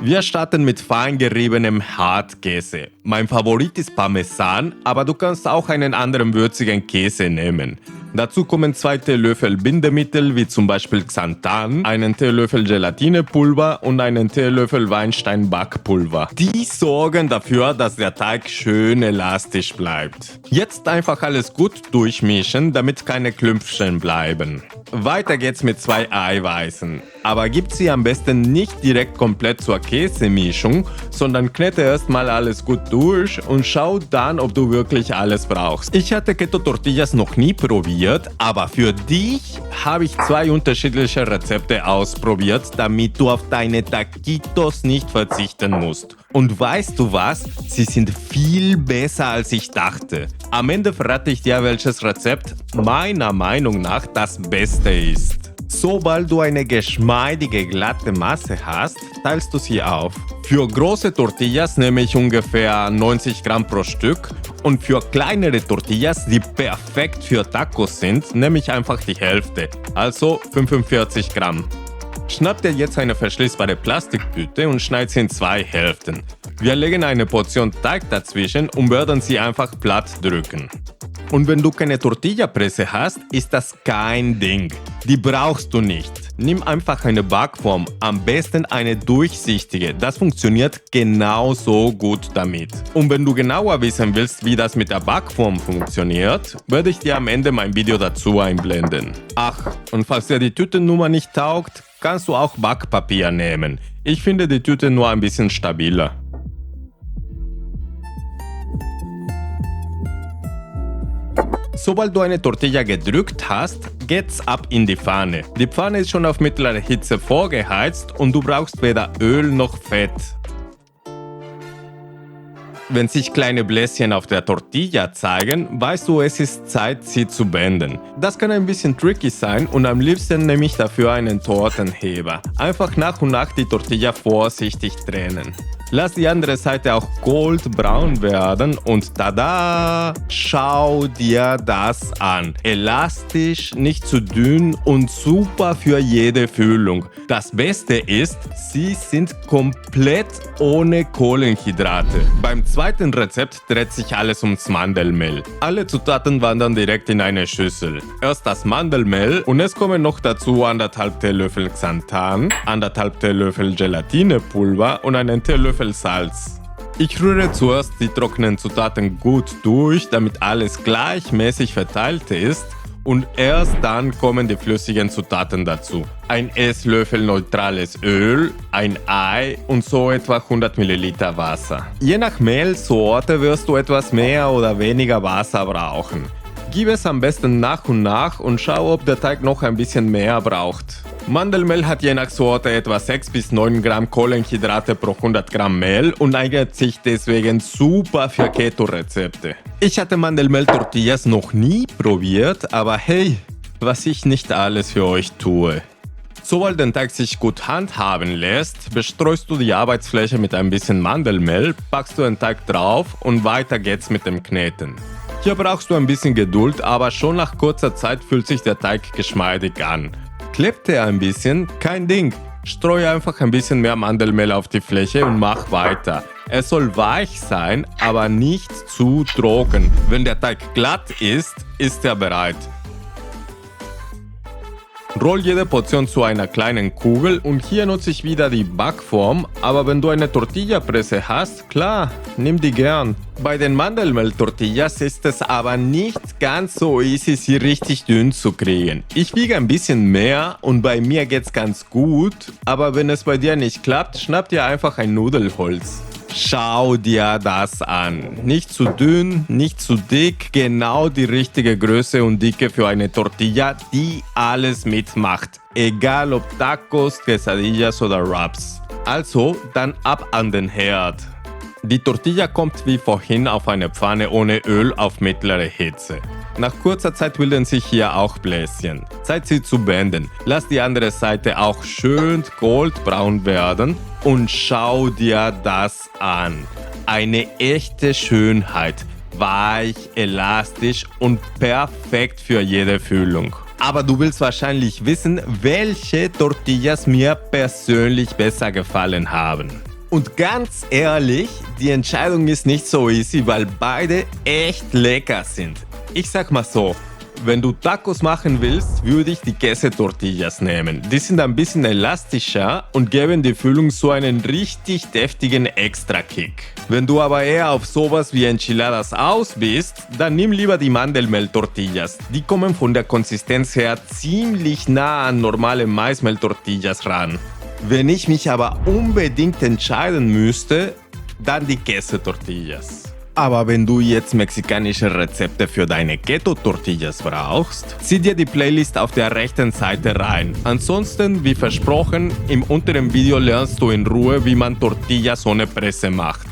Wir starten mit fein geriebenem Hartkäse. Mein Favorit ist Parmesan, aber du kannst auch einen anderen würzigen Käse nehmen. Dazu kommen 2 Teelöffel Bindemittel wie zum Beispiel Xanthan, einen Teelöffel Gelatinepulver und einen Teelöffel Weinstein-Backpulver. Die sorgen dafür, dass der Teig schön elastisch bleibt. Jetzt einfach alles gut durchmischen, damit keine Klümpchen bleiben. Weiter geht's mit 2 Eiweißen. Aber gib sie am besten nicht direkt komplett zur Käsemischung, sondern knete erstmal alles gut durch und schau dann, ob du wirklich alles brauchst. Ich hatte Keto Tortillas noch nie probiert, aber für dich habe ich 2 unterschiedliche Rezepte ausprobiert, damit du auf deine Taquitos nicht verzichten musst. Und weißt du was? Sie sind viel besser als ich dachte. Am Ende verrate ich dir, welches Rezept meiner Meinung nach das Beste ist. Sobald du eine geschmeidige, glatte Masse hast, teilst du sie auf. Für große Tortillas nehme ich ungefähr 90 Gramm pro Stück und für kleinere Tortillas, die perfekt für Tacos sind, nehme ich einfach die Hälfte, also 45 Gramm. Schnapp dir jetzt eine verschließbare Plastiktüte und schneid sie in 2 Hälften. Wir legen eine Portion Teig dazwischen und werden sie einfach platt drücken. Und wenn du keine Tortillapresse hast, ist das kein Ding. Die brauchst du nicht. Nimm einfach eine Backform, am besten eine durchsichtige. Das funktioniert genauso gut damit. Und wenn du genauer wissen willst, wie das mit der Backform funktioniert, werde ich dir am Ende mein Video dazu einblenden. Ach, und falls dir die Tütennummer nicht taugt, kannst du auch Backpapier nehmen. Ich finde die Tüte nur ein bisschen stabiler. Sobald du eine Tortilla gedrückt hast, geht's ab in die Pfanne. Die Pfanne ist schon auf mittlere Hitze vorgeheizt und du brauchst weder Öl noch Fett. Wenn sich kleine Bläschen auf der Tortilla zeigen, weißt du, es ist Zeit, sie zu beenden. Das kann ein bisschen tricky sein und am liebsten nehme ich dafür einen Tortenheber. Einfach nach und nach die Tortilla vorsichtig drehen. Lass die andere Seite auch goldbraun werden und tada! Schau dir das an. Elastisch, nicht zu dünn und super für jede Füllung. Das Beste ist, sie sind komplett ohne Kohlenhydrate. Beim zweiten Rezept dreht sich alles ums Mandelmehl. Alle Zutaten wandern direkt in eine Schüssel. Erst das Mandelmehl und es kommen noch dazu 1,5 Teelöffel Xanthan, 1,5 Teelöffel Gelatinepulver und einen Teelöffel Salz. Ich rühre zuerst die trockenen Zutaten gut durch, damit alles gleichmäßig verteilt ist und erst dann kommen die flüssigen Zutaten dazu. Ein Esslöffel neutrales Öl, ein Ei und so etwa 100 ml Wasser. Je nach Mehlsorte wirst du etwas mehr oder weniger Wasser brauchen. Gib es am besten nach und schau, ob der Teig noch ein bisschen mehr braucht. Mandelmehl hat je nach Sorte etwa 6 bis 9 Gramm Kohlenhydrate pro 100 Gramm Mehl und eignet sich deswegen super für Keto-Rezepte. Ich hatte Mandelmehl-Tortillas noch nie probiert, aber hey, was ich nicht alles für euch tue. Sobald der Teig sich gut handhaben lässt, bestreust du die Arbeitsfläche mit ein bisschen Mandelmehl, packst du den Teig drauf und weiter geht's mit dem Kneten. Hier brauchst du ein bisschen Geduld, aber schon nach kurzer Zeit fühlt sich der Teig geschmeidig an. Klebt er ein bisschen? Kein Ding. Streue einfach ein bisschen mehr Mandelmehl auf die Fläche und mach weiter. Es soll weich sein, aber nicht zu trocken. Wenn der Teig glatt ist, ist er bereit. Roll jede Portion zu einer kleinen Kugel und hier nutze ich wieder die Backform, aber wenn du eine Tortillapresse hast, klar, nimm die gern. Bei den Mandelmehl-Tortillas ist es aber nicht ganz so easy, sie richtig dünn zu kriegen. Ich wiege ein bisschen mehr und bei mir geht's ganz gut, aber wenn es bei dir nicht klappt, schnapp dir einfach ein Nudelholz. Schau dir das an. Nicht zu dünn, nicht zu dick, genau die richtige Größe und Dicke für eine Tortilla, die alles mitmacht. Egal ob Tacos, Quesadillas oder Wraps. Also, dann ab an den Herd. Die Tortilla kommt wie vorhin auf eine Pfanne ohne Öl auf mittlere Hitze. Nach kurzer Zeit bilden sich hier auch Bläschen. Zeit sie zu beenden. Lass die andere Seite auch schön goldbraun werden und schau dir das an. Eine echte Schönheit. Weich, elastisch und perfekt für jede Füllung. Aber du willst wahrscheinlich wissen, welche Tortillas mir persönlich besser gefallen haben. Und ganz ehrlich, die Entscheidung ist nicht so easy, weil beide echt lecker sind. Ich sag mal so, wenn du Tacos machen willst, würde ich die Käsetortillas nehmen. Die sind ein bisschen elastischer und geben die Füllung so einen richtig deftigen Extra-Kick. Wenn du aber eher auf sowas wie Enchiladas aus bist, dann nimm lieber die Mandelmehl-Tortillas. Die kommen von der Konsistenz her ziemlich nah an normale Maismehl-Tortillas ran. Wenn ich mich aber unbedingt entscheiden müsste, dann die Käsetortillas. Aber wenn du jetzt mexikanische Rezepte für deine Keto-Tortillas brauchst, zieh dir die Playlist auf der rechten Seite rein. Ansonsten, wie versprochen, im unteren Video lernst du in Ruhe, wie man Tortillas ohne Presse macht.